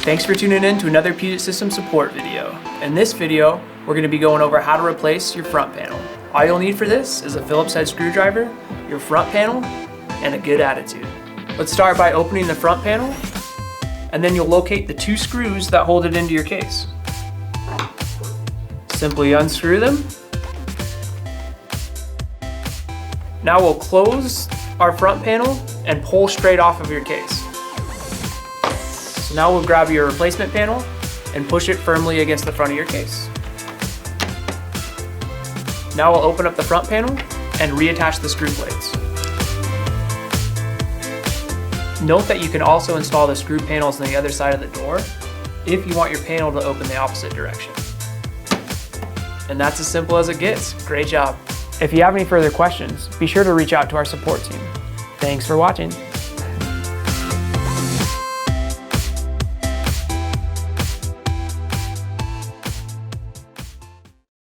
Thanks for tuning in to another Puget System support video. In this video, we're going to be going over how to replace your front panel. All you'll need for this is a Phillips head screwdriver, your front panel, and a good attitude. Let's start by opening the front panel, and then you'll locate the 2 screws that hold it into your case. Simply unscrew them. Now we'll close our front panel and pull straight off of your case. So now we'll grab your replacement panel and push it firmly against the front of your case. Now we'll open up the front panel and reattach the screw plates. Note that you can also install the screw panels on the other side of the door if you want your panel to open the opposite direction. And that's as simple as it gets. Great job. If you have any further questions, be sure to reach out to our support team. Thanks for watching.